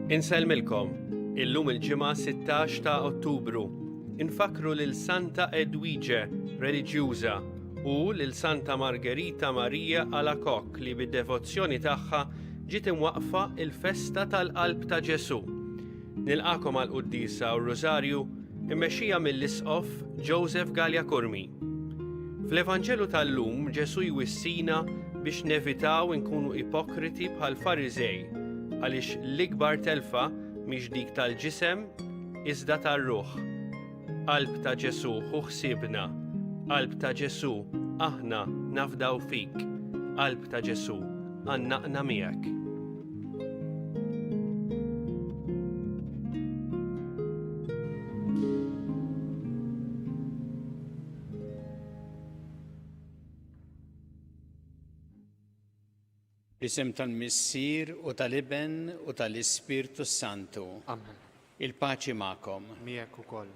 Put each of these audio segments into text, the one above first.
Insellmilkom, illum il-ġimgħa 16 ta' Ottubru, infakru lil Santa Edwige reliġjuża u lil Santa Margherita Marija Alacoque li bid-devozzjoni tagħha ġiet imwaqfa il-festa tal-Qalb ta' Ġesu. Nilqakom għall-Qudiesa u r-Rożarju immexxija mill-Isqof Joseph Gallia Kurmi. Fl-Evanġelu tal-lum Ġesu jwissina biex nevitaw inkunu ipokriti bħal Fariżej għaliex l-ikbar telfa mhix dik tal-ġisem iżda tar-ruħ. Qalb ta' Ġesu hu ħsiebna, qalb ta' Ġesu aħna nafdaw fik, qalb ta' Ġesu għannaqna miegħek. B'isem tal-Missier u tal-Iben u tal-Ispirtu Santu. Amen. Il-paċi magħkom. Miegħek ukoll.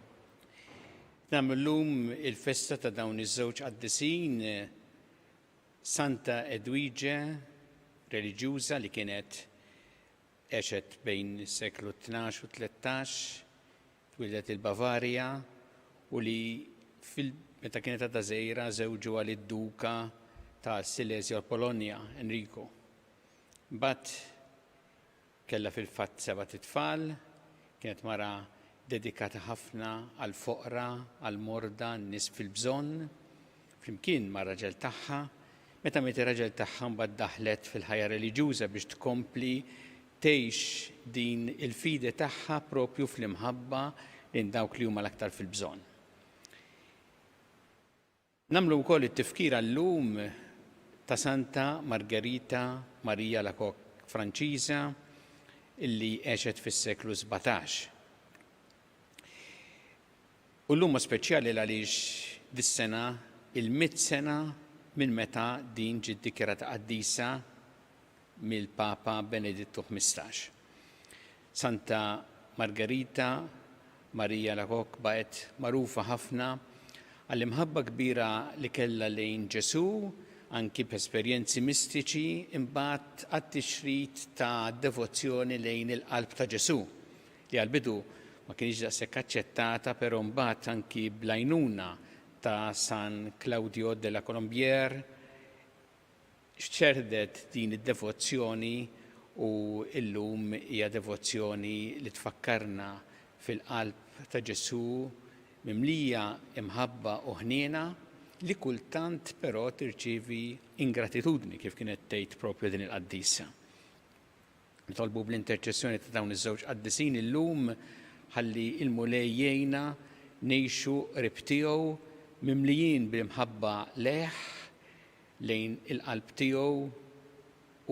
Nagħmlu llum il-festa ta' dawn iż-żewġ qaddisin Santa Edwige reliġjuża li kienet għexet bejn is-seklu 12 u 13, twildet il-Bavarja u li meta kienet għadha żgħira żewġu għal-id-Duka ta' Silesia u Polonja, Enrico. Mbagħad kellha fil-fatt 7 tfal, kienet mara dedikata ħafna għal foqra, għal morda, nies fil-bżonn, flimkien ma' raġel tagħha. Meta miet ir-raġel tagħha mbagħad daħlet fil-ħajja reliġjuża biex tkompli tgħix din il-fide tagħha propju fl-imħabba lejn dawk li huma l-aktar fil-bżonn. Nagħmlu wkoll it-tifkira llum ta' Santa Margherita Marija Alacoque Franċiża illi għexet fis-seklu 17. U llum speċjali għaliex dis-sena il-100 sena minn meta din ġiet dikjarata qaddisa mill-Papa Benedittu XV. Santa Margherita Marija Alacoque baqgħet magħrufa ħafna għall-imħabba kbira li kellha lejn Ġesu, anki b'esperjenzi mistiċi, imbagħad għat-tixrid ta' devozzjoni lejn il-qalb ta' Ġesu li għall-bidu ma kienx daqshekk aċċettata, però mbagħad anki bl-għajnuna ta' San Claudio della Colombière xċerdet din id-devozzjoni u llum hija devozzjoni li tfakkarna fil-qalb ta' Ġesu mimlija imħabba u ħniena li kultant però tirċievi ingratitudni kif kienet tgħid propju din il-qaddisa. Nitolbu bl-interċessjoni ta' dawn iż-żewġ qaddisin illum ħalli il-mulej jgħinna ngħixu qrib tiegħu mimlijin bil-imħabba leħ lejn il-qalb tiegħu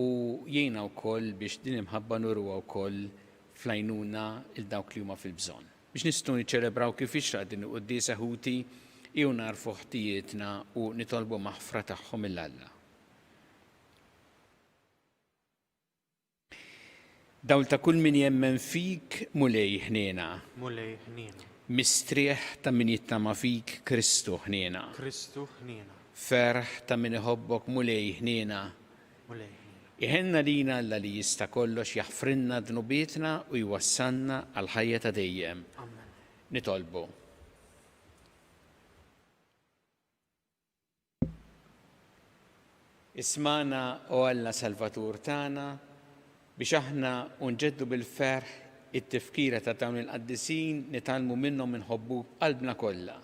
u jgħinna wkoll biex din imħabba nurwa wkoll fl-għajnuna il dawk li huma fil-bżonn. Biex nistgħu niċċelebraw kif ixraq din il-Qudiesa ħuti jew narfu ħtijietna u nitolbu maħfra tagħhom mill-Alla. Dawl ta' kull min jemmen fik mulej ħniena. Mulej ħniena. Mistrieħ ta' min jittama fik Kristu ħniena. Kristu ħniena. Ferħ ta' min iħobbok mulej ħniena. Mulej ħniena. Iħenna lina Alla li jista' kollox jaħfrinna dnubietna u jwassalna għal ħajja ta' dejjem. Amen. Nitolbu. Ismana o Alla Salvatur tagħna biex aħna nġeddu bil-ferħ it-tifkira ta' dawn il-qaddisin nitalmu minnhom inħobbu qalbna kollha.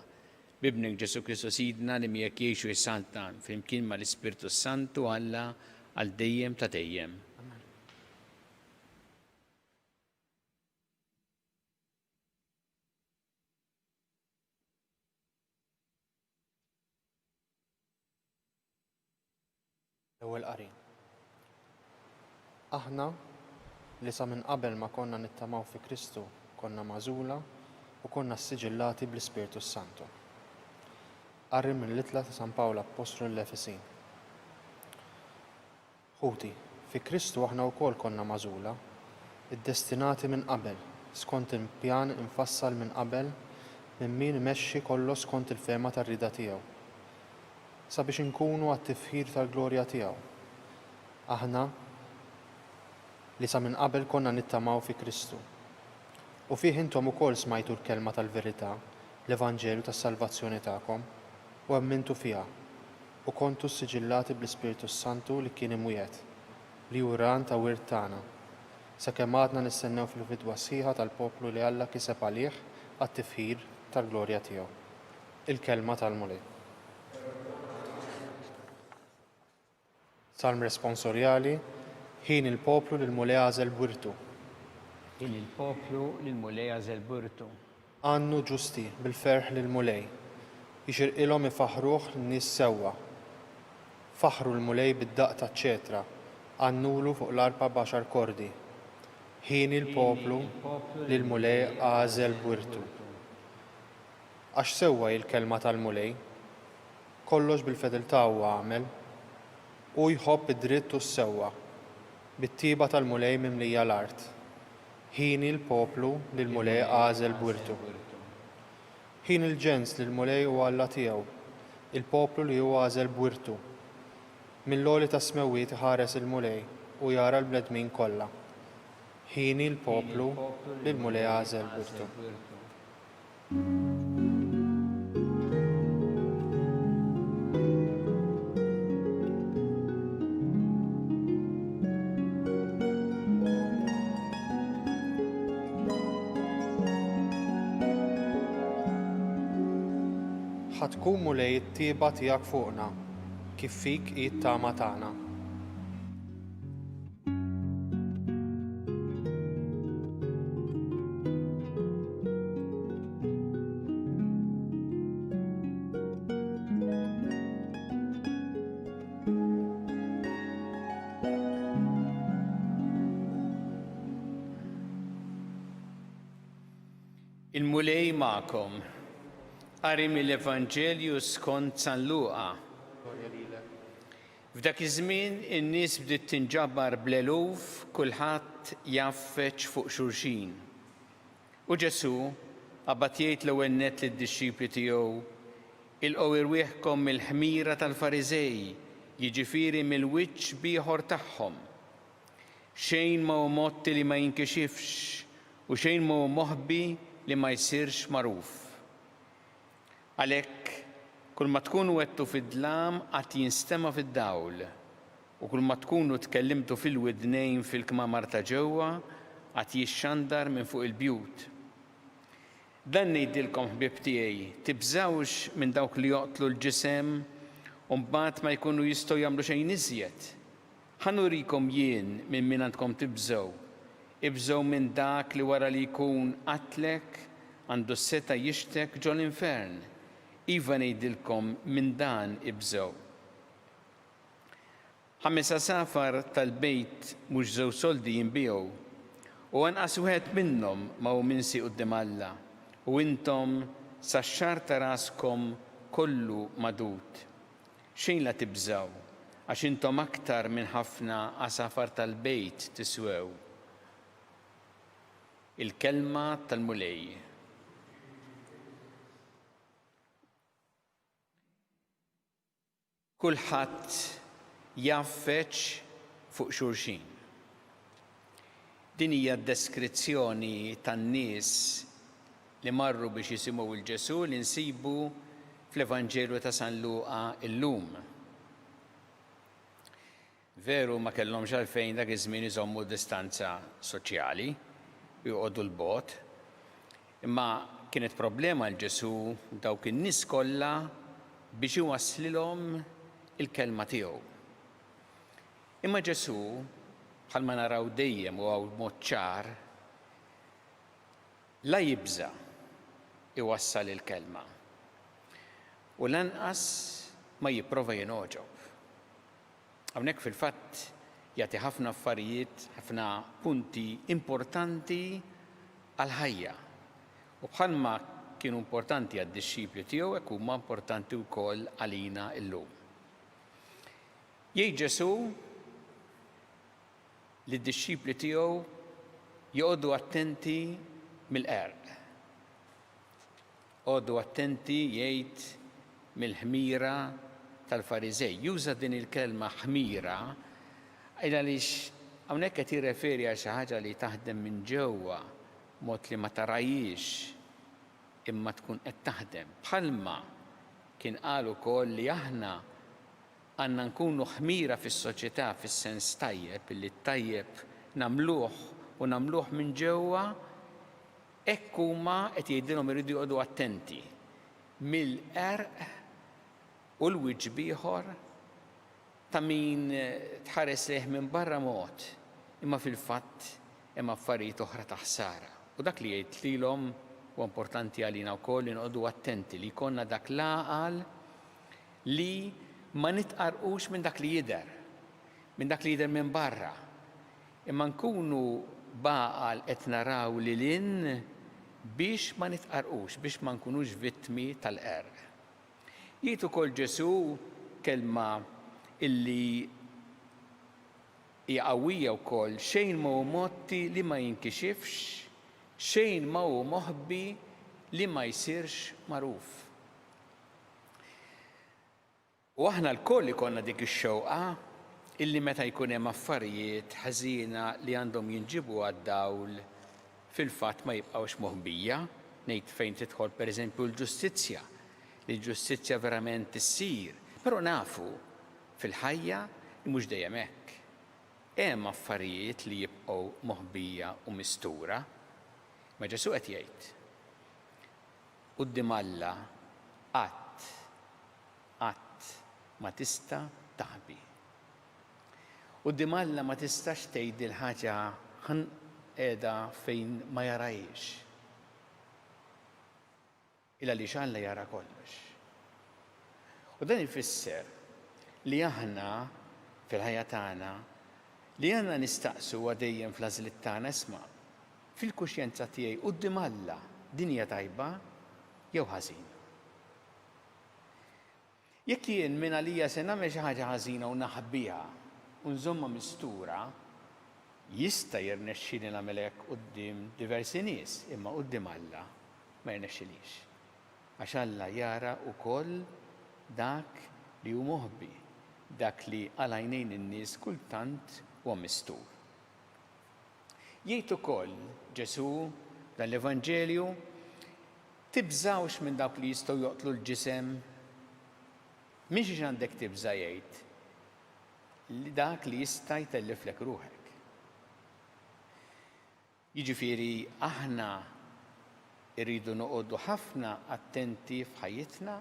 Bibnek Ġesu Kristu Sidna li miegħek jgħixu jissaltan flimkien mal-Ispirtu Santu Alla għal dejjem ta' dejjem. Ewwel qari. Aħna li sa minn qabel ma konna nittamaw fi Kristu konna magħżula u konna siġillati bl-Ispirtu Santu. Qari mill-Itla ta' San Pawla Apostolu l-Efesin. Ħuti, fi Kristu aħna wkoll konna magħżula, iddestinati minn qabel, skont il-pjan infassal minn qabel minn min imexxi kollox skont il-fehma tar-rida tiegħu. Sabiex inkunu għat-tifħir tal-glorja tiegħu. Aħna li sa minn qabel konna nittamaw fi Kristu. U fih intom ukoll smajtu l-kelma tal-verità, l-Evanġelju tas-salvazzjoni tagħkom, u ammintu fiha, u kontu siġillati bl-Ispiritu Santu li kien imwiet, li hu ran ta' wirt tagħna, sakemm għadna nistennew fil-fidwa sħiħa tal-poplu li Alla kiseb għalih għat-tifħir tal-glorja tiegħu. Il-kelma tal-mulej. Salm responsorjali, ħin il-poplu lil mulej għażel wirtu. Ħin il-poplu lil mulej għażel wirtu. Għannu ġusti bil-ferħ lil mulej, jixirqilhom ifaħruh n-nies sewwa. Faħru l-mulej bid-daq taċ-ċetra, għannulu fuq l-arpa baxar kordi. Ħin il-poplu lil mulej għażel wirtu. Għax sewwa il-kelma tal-mulej, kollox bil-fedeltà huwa għamel, u jħobb id-dritt u s-sewwa, bit-tiba tal-mulej mimlija l-art. Ħin il-poplu lil mulej għażel wirtu. Ħin il-ġens lil mulej u Alla tiegħu, il-poplu li huwa għażel wirtu. Mill-loli ta' smewwiet ħares il-mulej u jara l-bledmin kollha. Ħin il-poplu lil mulej għażel wirtu. ħatkun mulej it-tieba tiegħek fuqna, kif fik hi t-tama tagħna. Il-mulej magħkom. Qari mill-Evanġelju skont San Luqa. F'dak iż-żmien in-nies bdiet tinġabbar bl-eluf, kulħadd jaffeċ fuq xulxin. U Ġesu qabad jgħid l-ewwel nett lid-dixxipli tiegħu: ilqgħu irwieħkom mill-ħmira tal-Fariżej, jiġifieri mill-wiċċ bieħor tagħhom. Xejn ma hu motti li ma jinkixifx u xejn ma hu moħbi li ma jsirx magħruf. Għalhekk kull ma tkunu għedtu fid-dlam qatt jinstema' fid-dawl u kull ma tkunu tkellimtu fil-widnejn fil-kmamar ta' ġewwa qatt jixxandar minn fuq il-bjut. Dan ngħidilkom ħbieb tiegħi, tibżgħux minn dawk li joqtlu l-ġisem u mbagħad ma jkunu jistgħu jagħmlu xejn iżjed. Ħanurikom jien minn min għandkom tibżgħu. Ibżgħu minn dak li wara li jkun qatlek għandu s-seta jixtek ġol infern. Iva ngħidilkom minn dan ibżgħu. 5 asafar tal-bejt mhux żewġ soldi jinbiegħu u anqas wieħed minnhom ma hu minsi quddiem Alla u intom sax-xar ta' raskom kollu madud. Xejn la tibżgħu għax intom aktar minn ħafna asafar tal-bejt tiswew. Il-kelma tal-mulej. Kulħadd jaffeċ fuq xulxin. Din hija d-deskrizzjoni tan-nies li marru biex jisimgħu il-Ġesu li nsibu fl-Evanġelju ta' San Luqa illum. Veru ma kellhomx għalfejn dak iż-żmien iżommu distanza soċjali u jqogħdu l-bogħod, imma kienet problema l-Ġesu dawk in-nies kollha biex iwasslilhom il-kelma tiegħu. Imma Ġesu bħalma naraw dejjem u għaw mod ċar la jibża iwassal il-kelma u lanqas ma jipprova jinogħġob. Hawnhekk fil-fatt jagħti ħafna affarijiet, ħafna punti importanti għall-ħajja. U bħalma kienu importanti għad-dixxipli tiegħu hekk huma importanti wkoll għalina llum. Jgħid Ġesu li d-dixxipli tiegħu joqogħdu attenti mill-qerq. Qogħdu attenti jgħid mill-ħmira tal-Fariżej. Juża din il-kelma ħmira għaliex hawnhekk qed jirreferi għal xi ħaġa li taħdem minn ġewwa mod li ma tarajhiex imma tkun qed taħdem. Bħalma kien qal ukoll li aħna għandna nkunu ħmira fis-soċjetà fis-sens tajjeb illi tajjeb nagħmluh u nagħmluh minn ġewwa, hekk huma qed jgħidilhom iridu jqogħdu attenti mill-qerq u l-wiġb ieħor ta' min tħares lejh minn barra mod, imma fil-fatt hemm affarijiet oħra ta' ħsara. U dak li jgħid lilhom huwa importanti għalina wkoll li noqogħdu attenti li jkollna dak l-għaqal li ma nitqarqux minn dak li jidher, minn barra. Imma nkunu baqal qed naraw lilin biex ma nitqarqux, biex ma nkunux vittmi tal-qerq. Jgħid ukoll Ġesu kelma illi hija qawwija wkoll, xejn ma hu motti li ma jinkixifx, xejn ma hu moħbi li ma jsirx magħruf. U aħna lkoll ikollna dik ix-xewqa illi meta jkun hemm affarijiet ħażina li għandhom jinġibu għad-dawl fil-fatt ma jibqgħux moħbija, ngħid fejn tidħol pereżempju l-ġustizzja, li l-ġustizzja verament issir, però nafu fil-ħajja mhux dejjem hekk. Hemm affarijiet li jibqgħu moħbija u mistura, ma Ġesu qed jgħid quddiem Alla qatt ma tista' taħbi. Quddiem Alla ma tistax tgħid il-ħaġa qiegħda fejn ma jarajx. Għaliex Alla jara kollox. U dan ifisser li aħna fil-ħajja tagħna li għandna nistaqsu dejjem fl-għażliet tagħna isma' fil-kuxjenza tiegħi quddiem Alla din hija tajba jew ħażina. Jekk jien minn għalija se nagħmel xi ħaġa ħażina u naħbiha u nżommha mistura, jista' jirnexxieli nagħmel hekk quddiem diversi nies, imma quddiem Alla ma jirnexxilix. Għax Alla jara wkoll dak li hu moħbi, dak li għal għajnejn in-nies kultant huwa mistur. Jgħid ukoll Ġesu dan l-Evanġelju tibżawx minn dawk li jistgħu joqtlu l-ġisem, mhix għandek tibża jgħid li dak li jista' jtelliflek ruħek. Jiġifieri aħna irridu noqogħdu ħafna attenti f'ħajjitna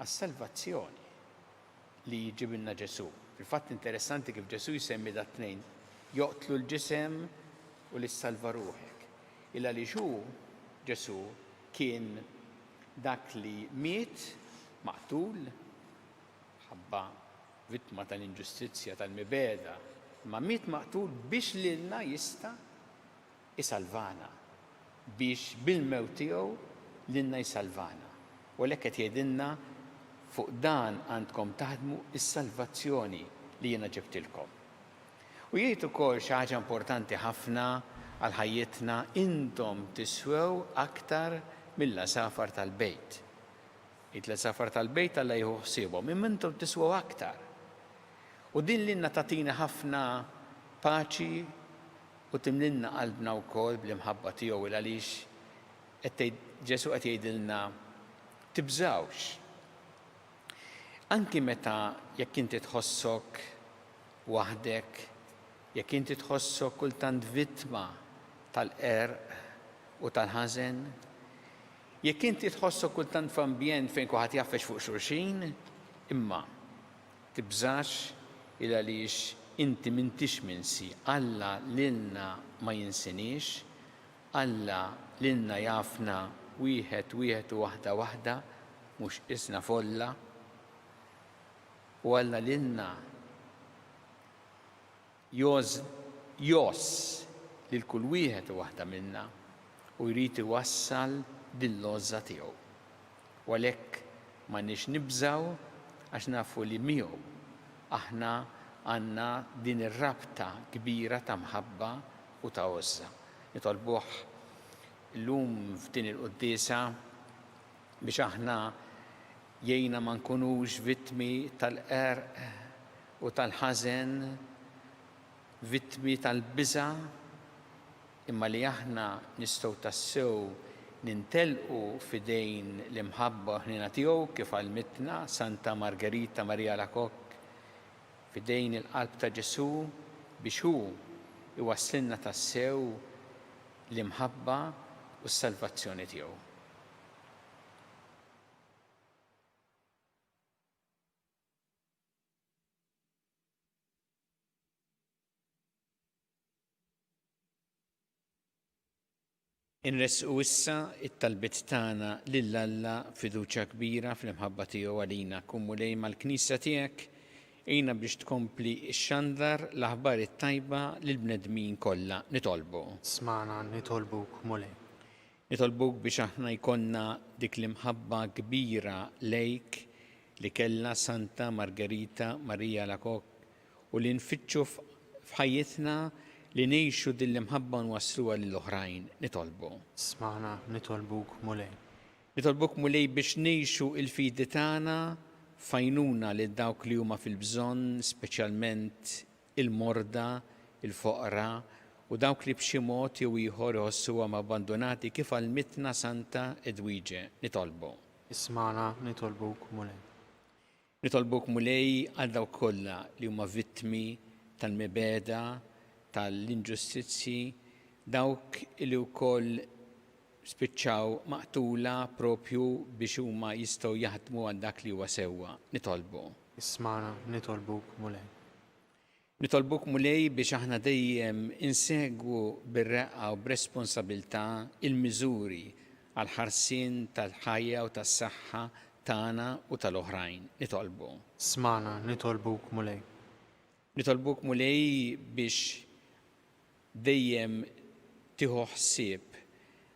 għas-salvazzjoni li jġibilna Ġesu. Fil-fatt interessanti kif Ġesu jsemmi da tnejn, joqtlu l-ġisem u li ssalva ruħek. Illa li Ġesu kien dak li miet maqtul ħabba vittma tal-inġustizzja tal-mibeda, ma miet maqtul biex lilna jista' isalvana, biex bil-mewt tiegħu lilna jsalvana. U għalhekk qed jgħidilna fuq dan għandkom taħdmu is-salvazzjoni li jiena ġibtilkom. U jgħid ukoll xi ħaġa importanti ħafna għal ħajjitna, intom tiswew aktar mill-lasafar tal-bejt. Il-lasafar tal-bejt Alla jieħu ħsiebhom, imma intom tiswew aktar. U din lilna tagħtina ħafna paċi u timlilna qalbna wkoll bl-imħabba tiegħu għaliex Ġesu qed jgħidilna tibżawx. Anki meta jekk inti tħossok waħdek, jekk inti tħossok kultant vittma tal-qerq u tal-ħażen, jekk inti tħossok kultant f'ambjent fejn kulħadd jaffex fuq xulxin, imma tibżax il għaliex inti m'intix minsi. Alla lilna ma jinsinix, Alla lilna jafna wieħed u waħda, mhux isna folla, u Alla lilna jos lil kull wieħed u waħda minna u jrid iwassal dil-logħża tiegħu. U għalhekk m'għandniex nibżgħu għax nafu li miegħu aħna għandna din ir-rabta kbira ta' mħabba u ta' għoża. Nitolbuh llum f'din il-quddiesa biex aħna jgħinna ma nkunux vittmi tal-qerq u tal-ħażen vittmi tal-biża' imma li aħna nistgħu tassew nintelqu f'idejn l-imħabba ħnina tiegħu kif għallmitna Santa Margherita Maria Alacoque f'idejn il-qalb ta' Ġesu biex hu iwassilna tassew l-imħabba u s-salvazzjoni tiegħu. Inresqu issa it-talbiet tagħna lil Alla fiduċja kbira fl-imħabba tiegħu għalina. Kummulej mal-Knisja tiegħek għina biex tkompli x-xandar l-aħbar it-tajba lill-bnedmin kollha nitolbu. Smana nitolbuk mulej. Nitolbuk biex aħna jkollna dik l-imħabba kbira lejk li kellha Santa Margherita Maria Alacoque u li nfittxu f'ħajjitna li ngħixu din l-imħabba nwassluha lill-oħrajn nitolbu. Smana nitolbuk mulej. Nitolbuk mulej biex ngħixu l-fidi tagħna fajnuna lil dawk li huma fil-bżonn, speċjalment il-morda, il-foqra u dawk li b'xi mod jew ieħor iħossuhom abbandonati kif għallmitna Santa Edwige nitolbu. Ismana nitolbuk mulej. Nitolbuk mulej għal dawk kollha li huma vittmi tal-mibeda, tal-inġustizzi, dawk li wkoll spiċċaw maqtula propju biex huma jistgħu jaħdmu għal dak li huwa sewwa nitolbu. Ismana nitolbuk mulej. Nitolbuk mulej biex aħna dejjem insegwu bir-reqqa u b'responsabilità il-miżuri għal ħarsien tal-ħajja u tas-saħħa tagħna u tal-oħrajn nitolbu. Smana nitolbuk mulej. Nitolbuk mulej biex dejjem tieħu ħsieb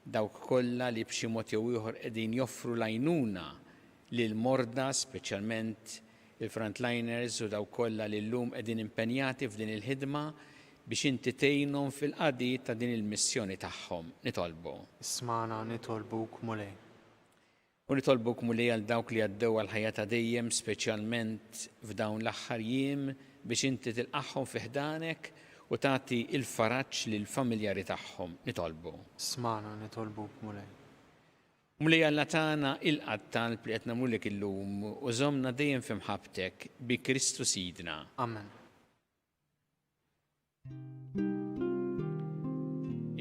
dawk kollha li b'xi mod jew ieħor qegħdin joffru l-għajnuna lil morda, speċjalment il-frontliners u dawk kollha li llum qegħdin impenjati f'din il-ħidma biex inti tgħinhom fil-qadi ta' din il-missjoni tagħhom nitolbu. Ismana nitolbuk mulej. U nitolbuk mulej għal dawk li għaddew għal ħajja ta' dejjem, speċjalment f'dawn l-aħħar jiem biex inti tilqaħħom fi ħdanek u tagħti il-faraġġ lill-familjari tagħhom nitolbu. Smana nitolbuk mulej. Mulej Alla tagħna ilqa' talb li qed nagħmlulek illum u żommna dejjem f'imħabbtek bi Kristu Sidna. Amen.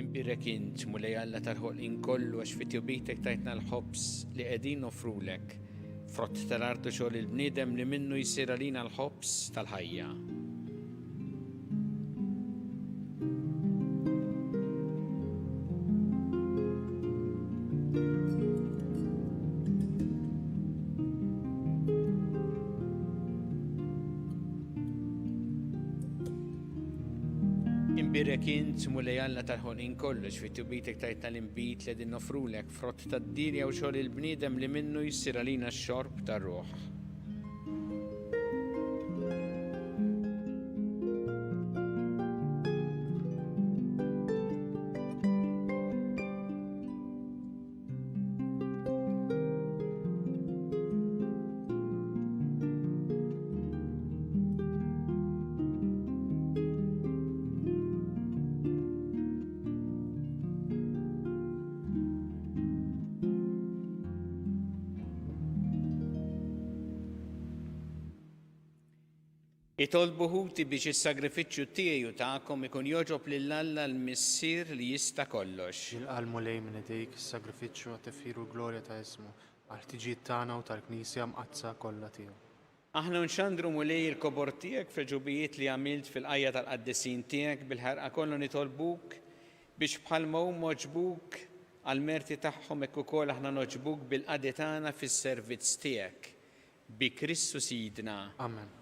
Imbirek int mulej Alla tal-ħolqien kollu għax fit-tjubietek tajtna l-ħobs li qegħdin nofrulek frott tal-ardu xogħol il-bniedem li minnu jsir għalina l-ħobs tal-ħajja. Imbirek int mulej Alla tal-ħolqien kollox fit-tjubietek tajtna l-inbit li qegħdin nofrulek frott tad-dirja u xogħol il-bniedem li minnu jsir għalina x-xorb tar-ruħ. Itolbu ħuti biex is-sagrifiċċju tiegħi u tagħkom ikun jogħġob lil Alla l-Missier li jista' kollox. Jilqal mulej minn idejk is-sagrifiċċju għat-tifħir u glorja ta' ismu għal-ħtiġijiet tagħna u tal-Knisja mqazza kollha tiegħu. Aħna nxandru mulej il-kobor tiegħek fil-ġubijiet li għamilt fil-qajja tal-qaddisin tiegħek bil-ħarqa kollu nitolbuk biex bħalma huma oġbuk għall-merti tagħhom hekk ukoll aħna noġbuk bil-qadi tagħna fis-servizz tiegħek bi Kristu Sidna. Amen.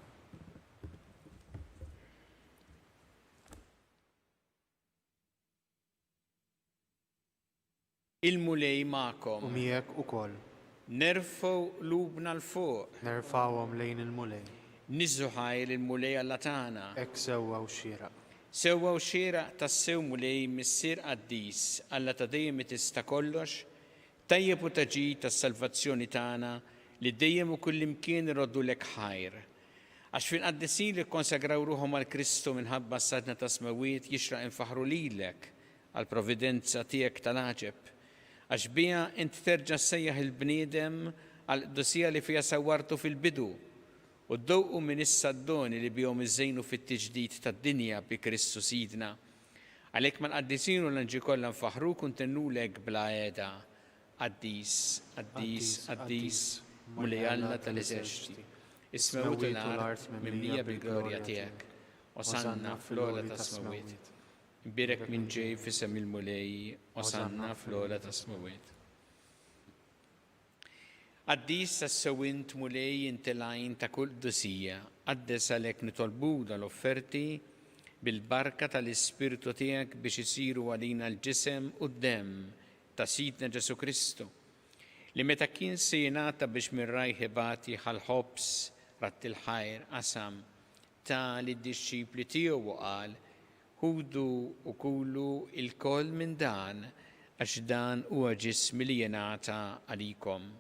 Il-mulej magħkom. U miegħek ukoll. Nerfgħu lubna l-fuq. Nerfawhom lejn il-mulej. Niżżu ħajr il-mulej Alla tagħna. Hekk sewwa u xieraq. Sewwa u xieraq tassew mulej missier qaddis Alla ta' dejjem tista' kollox, tajjeb u taġid tas-salvazzjoni tagħna li dejjem u kullimkien iroddu lek ħajr. Għax fil-qaddisin li konsagraw ruħhom għal Kristu minħabba s-sadna ta' smawiet jixraq infaħru lilek għal providenza tiegħek tal-aġeb. Għax bija int terġa' sejjaħ il-bniedem għal qdusija li fija sawwartu fil-bidu u ddowqu minn issa d-doni li bihom iżżejnu fit-tiġdid tad-dinja bi Kristu Sidna. Għalhekk mal-qaddisin u l-anġi kollha nfaħru kuntennulek bla għeda. Qaddis, qaddis, qaddis, mulej Alla tal-eżerċiti. Ismewtu l-art mimlija bil-glorja tiegħek. Osanna fl-ola ta' smawiet. Imbirek minn ġej fisem il-mulej, osanna fl-ola ta' smawiet. Qaddis tas-sewint mulej intilajn ta' kull qdusija, qaddes għalhekk nitolbu dal-offerti bil-barka tal-Ispirtu tiegħek biex isiru għalina l-ġisem u d-dem ta' Sidna Ġesu Kristu, li meta kien se jingħata biex minn rajh ibati ħal-ħobs rat il-ħajr qasam ta' lid-dixxipli tiegħu qal ħudu u kulu il-koll minn dan għax dan huwa ġismi li jingħata għalikom.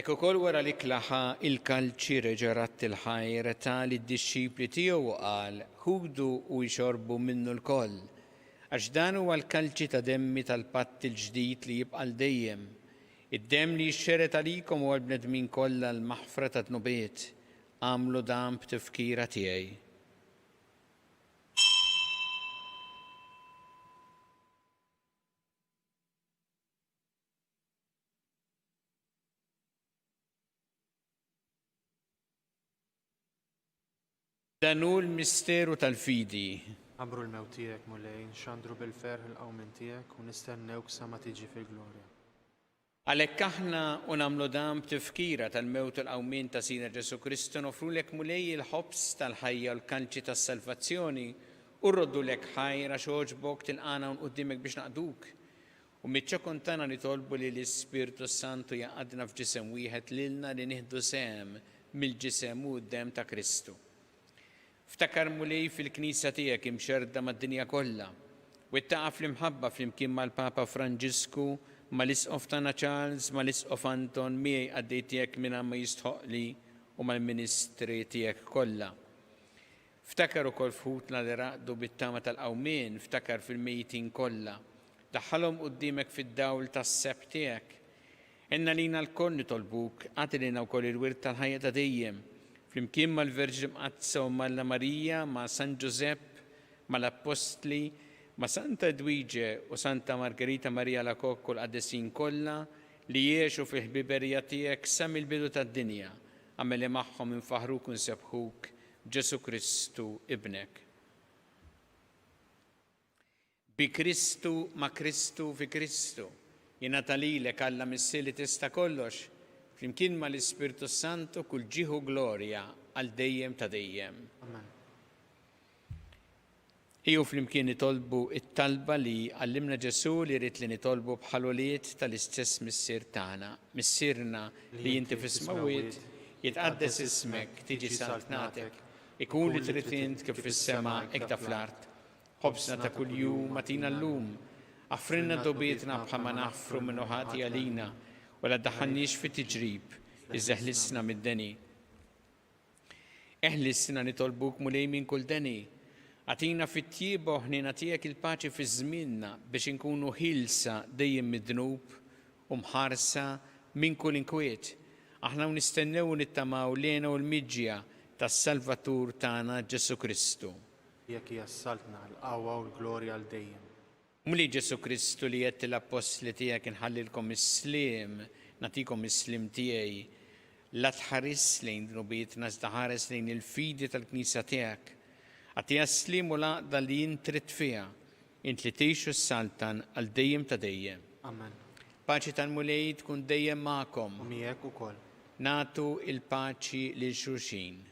Ekku kol wara li klaħa il-kalċi reġarat il-ħajr ta' li d-disċipli tiegħu qal ħudu u jxorbu minnu l-koll. Għax dan huwa l-kalċi ta' demmi tal-patt il-ġdid li jibqa' dejjem. Id-demm li jxxeret għalikom u għal-bnedmin kollha l-maħfra ta' tnubiet. Għamlu dan b'tifkira tiegħi. Dan hu l-misteru tal-fidi. Għabru l-mewt tiegħek mulej, nxandru bil-ferħ il-qawmin tiegħek u nistennewk sa ma tiġi fil-glorja. Għalhekk aħna u nagħmlu dan b'tifkira tal-mewt il-qawmin ta' Sidna Ġesu Kristu nofrulek mulej il-ħobs tal-ħajja u l-kalċi tas-salvazzjoni u rroddulek ħajra xogħġbok tilqana u qudiemek biex naqduk. U miċ-ċokon tagħna nitolbu li l-Ispirtu Santu jaqadna f'ġisem wieħed lilna li nieħdu sehem mill-ġisem u d-dem ta' Kristu. Ftakar mulej fil-Knisja tiegħek imxerda mad-dinja kollha u ittaqa' fl-imħabba flimkien mal-Papa Franġisku, mal-Isqof tagħna Charles, mal-Isqof Anton miegħi għaddej tiegħek minn ma jistħoqli u mal-Ministri tiegħek kollha. Ftakar ukoll fħutna li raqdu bit-tama tal-qawmien, ftakar fil-mejtin kollha. Daħħalhom quddiemek fid-dawl tas-seb tiegħek. Inna lina l-koll nitolbuk, għati lina wkoll il-wirt tal-ħajja ta' dejjem. Flimkien mal-Verġi Mqazza u mal-Marija, ma' San Giuseppe, mal-Apostli, ma' Santa Edwige u Santa Margherita Marija Lakokku l-qaddesin kollha li jiexu fil-ħbiberija tiegħek sa mill-bidu tad-dinja, għameli magħhom infaħruk u nsebħuk Ġesu Kristu ibnek. Bi Kristu ma' Kristu fi Kristu, jingħata lilek Alla missi li tista' kollox, flimkien ma l-Ispirtu Santu kull ġieħu glorja għal dejjem ta' dejjem. Amen. Iju flimkien nitolbu it-talba li għallimna Ġesu li rrid li nitolbu bħal-woliet tal-istess missier tagħna. Missierna li inti fis-smawiet jitqaddes ismek, tiġi saltnatek, ikun li trid int kif fis-sema hekk ta' fl-art. Ħobsna ta' kuljum atina llum, affrinna dobietna bħalma naħfru minn ħati għalina, wala daħannix fit tiġrib, iżeħlisna mid-deni. Eħlisna nitolbuk mulej minn kull deni. Għatina fit-tjieba ħnina tiegħek il-paċi fi żmienna biex inkunu ħilsa dejjem mid-dnub u mħarsa minn kull inkwiet. Aħna nistennew nittamaw lena u l-miġja tas-Salvatur tagħna Ġesu Kristu. Jekk jassaltna l-qawwa u l-glorja għal dejjem. Muli Ġesu Kristu li jett l-apostli tiegħek inħallilkom is-slim, natikom is-slim tiegħi, la tħares lejn dnubietna iżda ħares lejn il-fidi tal-Knisja tiegħek. Għatija s-slim u laqda li jintrit fiha, int li tgħixu s-saltan għal dejjem ta' dejjem. Amen. Paċi tal-mulej tkun dejjem magħkom. U miegħek ukoll. Natu il-paċi lil xulxin.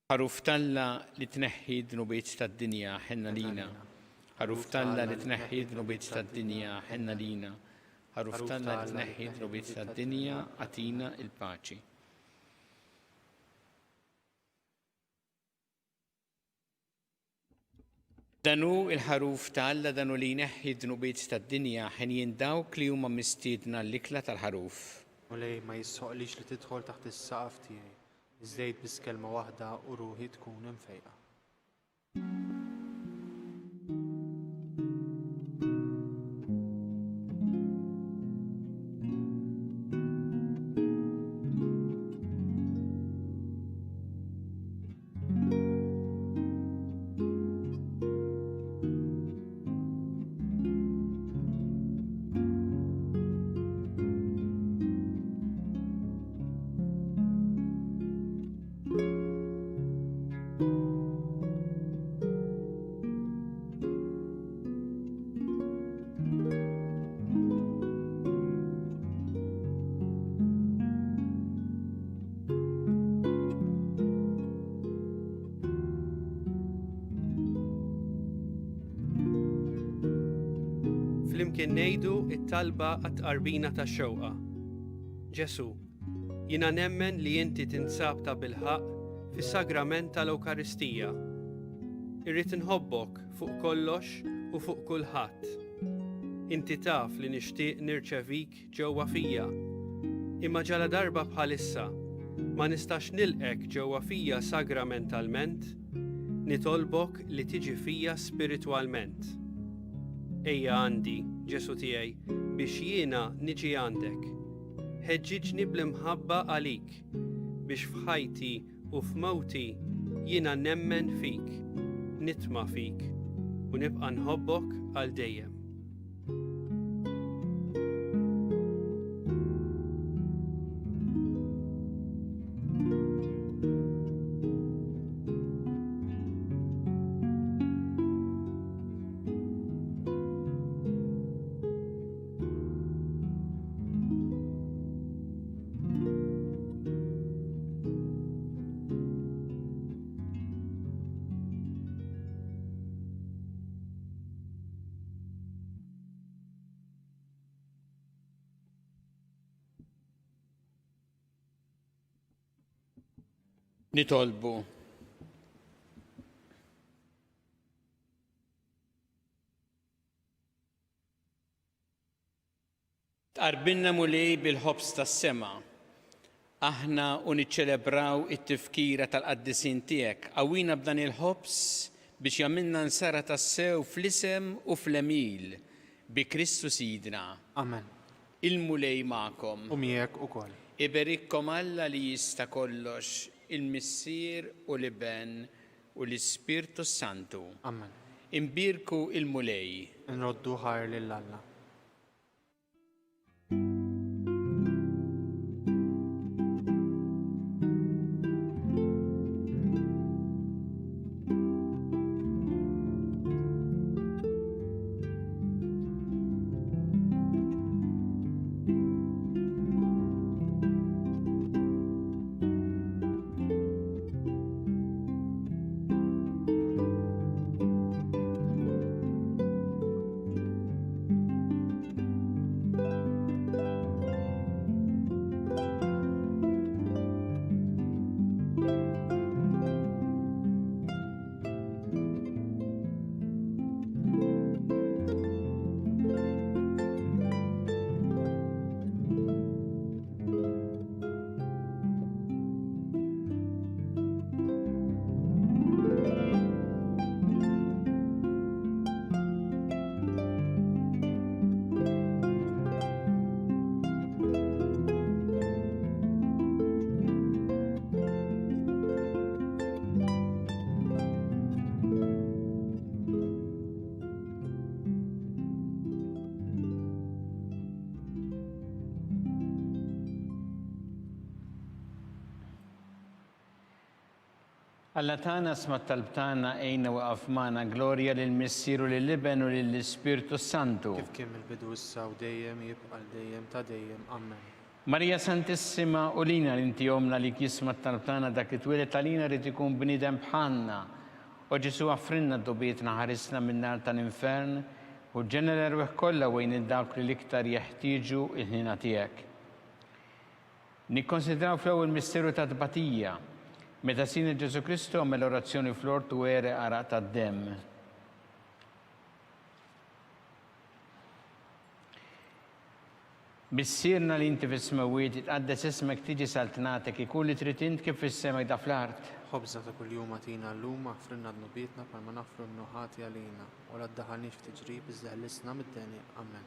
Ħaruf Talla li tneħħi dnubiet tad-dinja ħenna lina. Ħaruf Talla li tneħħi dnubiet tad-dinja ħenna lina. Ħaruf Talla li tneħħi dnubiet tad-dinja għatina il-paċi. Danu il-ħaruf ta' Alla danu li jneħħi d-dnubiet tad-dinja ħin dawk li huma mistiedna l-ikla tal-ħaruf. U lej ma jissoqlix li tidħol taħt is-saqaf tiegħi. Iżdejt biss kelma waħda u ruħi tkun imfejqa. Flimkien ngħidu t-talba għat-tqarbina tax-xewqa. Ġesu, jiena nemmen li inti tinsab ta' bilħaq fis-sagrament tal-Ewkaristija. Irrid inħobbok fuq kollox u fuq kulħadd. Inti taf li nixtieq nirċevik ġewwa fija. Imma ġala darba bħalissa ma nistax nilqek ġewwa fija sagramentalment, nitolbok li tiġi fija spiritwalment. Ejja għandi, Ġesu tiegħi, biex jiena niġi għandek. Ħeġġiġni bl-imħabba għalik, biex f'ħajti u f'mewti jiena nemmen fik, nitma' fik u nibqa' nħobbok għal dejjem. Nitolbu. Tqarbilna mulej bil-ħobs tas-sema. Aħna u niċċelebraw it-tifkira tal-qaddisin tiegħek. Qawwina b'dan il-ħobs biex jagħmilna nsara tas-sew fl-isem u fl-emil bi Kristu Sidna. Amen. Il-mulej magħkom. U miegħek ukoll. Iberikkom Alla li jista' kollox, il-Missier u l-Iben u l-Ispirtu Santu. Amen. Imbirku il-mulej. Nroddu ħajr lil Alla. Alla tagħna sma' talbtana ejna waqaf magħna glorja lill-Missieru lill-Iben u lill-Ispirtu Santu. Kif kien il-bidu issa u dejjem jibqa' dejjem ta' dejjem. Amen. Marija Santissima u lina inti jomna li kisma' talbtana dak it-twilet talina rid ikun bniedem bħalna. U Ġesu għafrinna d-dubietna ħarisna min-nar tal-infern u ġenerer weħ kollha wejn id-dawk li l-iktar jeħtieġu il-ħina tiegħek. Nikkonsidraw fl-ewwel misteru ta' tbatija. Meta Sina Ġesu Kristu għamel orazzjoni fl-ort u għere għaraq tad-demm. Missirna li inti fis-smawiet jitqaddes ismek tiġi saltnatek ikun li trid int kif fis-semek da fl-art. خبزة كل يوم أعطينا اللوم واغفرنا ذنوبنا فما نغفر ذنوبات علينا ولا تدخلنيش في تجريب ازدهلسنا من الدنيا آمين.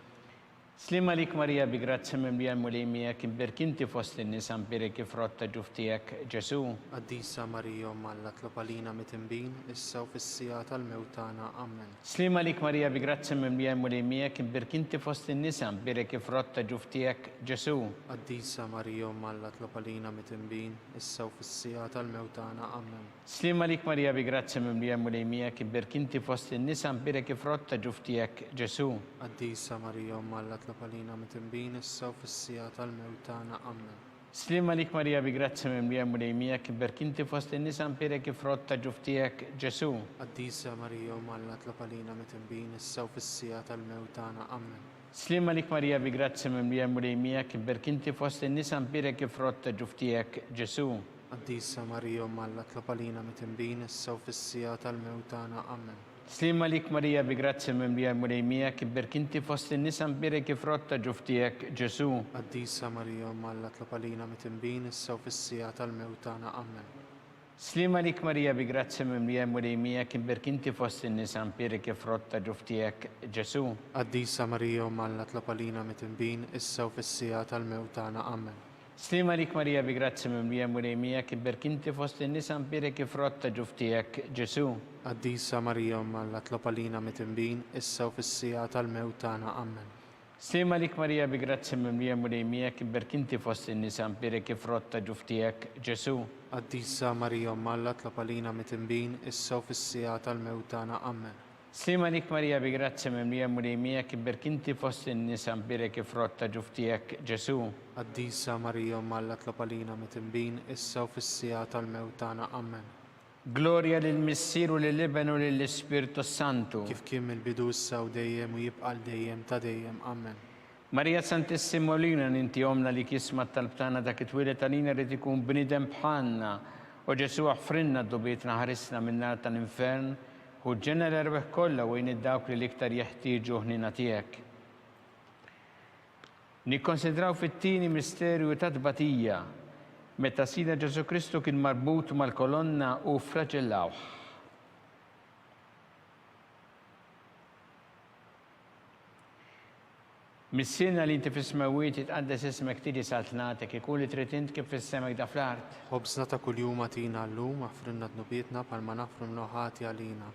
Slima lik Marija bi grazzi mimlija mulimija kim berkinti fost in-nisa mpiri kif rotta ġuftijek Ġesu. قديسة مريم مالا اطلب علينا متنبين السو في السياط الموتانا آمين. Slima lik Marija bi grazzi mimlija mulimija kim berkinti fost in-nisa mpiri kif rotta ġuftijek Ġesu. قديسة مريم مالا اطلب علينا متنبين السو في السياط الموتانا آمين. Slima lik Marija bi grazzi mimlija mulimija kim berkinti fost in-nisa mpiri kif rotta ġuftijek Ġesu. قديسة مريم مالا اطلب علينا متنبين السو في السياط الموتانا آمين. Slima lik Marija bi grazzi mimlija mulimija kim berkinti fost in-nisa mpiri kif rotta ġuftijek Ġesu. قديسة مريم مالا اطلب علينا متنبين السو في السياط الموتانا آمين. Slima lik Marija bi grazzi mimlija mulimija kim berkinti fost in-nisa mpiri kif rotta ġuftijek Ġesu. قديسة مريم مالا اطلب علينا متنبين السو في السياط الموتانا آمين. Slima lik Marija bi grazzi mimlija mulimija kim berkinti fost in-nisa mpiri kif rotta ġuftijek Ġesu. قديسة مريم مالا اطلب علينا متنبين السو في السياط الموتانا آمين. Slima lik Marija bi grazzi mimlija mulimija kim berkinti fost in-nisa mpiri kif rotta ġuftijek Ġesu. قديسة مريم مالا اطلب علينا متنبين السو في السياط الموتانا آمين. Slima lik Marija bi grazzi mimlija mulimija kim berkinti fost in-nisa mpiri kif rotta ġuftijek Ġesu. قديسة مريم مالا اطلب علينا متنبين السو في السياط الموتانا آمين. Slima lik Marija bi grazzi mimlija mulimija kim berkinti fost in-nisa mpiri kif rotta ġuftijek Ġesu. قديسة مريم مالا اطلب علينا متنبين السو في السياط الموتانا آمين. Slima lik Marija bi grazzi mimlija mulimija kim berkinti fost in-nisa mpiri kif rotta ġuftijek Ġesu. قديسة مريم مالا اطلب علينا متنبين السو في السياط الموتانا آمين. Gloria lill-Missieru lill-Ibnu lill-Ispirtu Santu. كيف كم البدو السو ديم ويبقى الديم تديم آمين. Marija Santissimolina ninti omna li kisma tal-btana dak it-twilet għalina rrid ikun bnidem bħalna u Ġesu ħfrinna d-dubietna ħarisna minnar tal-infern u ġenera l-erbeħ kollha wejn id-dawk li l-iktar jeħtieġu ħnina tiegħek. Nikkonsidraw fit-tieni misterju ta' tbatija meta Sida Ġesu Kristu kien marbut mal-kolonna u flaġellawh. Missina li inti fis-smawiet jitqaddes ismek tiġi saltnatek ikun li trid int kif fis-semek da fl-art. خبزنا كل يوم أعطينا اللوم واغفرنا ذنوبنا بالما نغفر ذنوبات علينا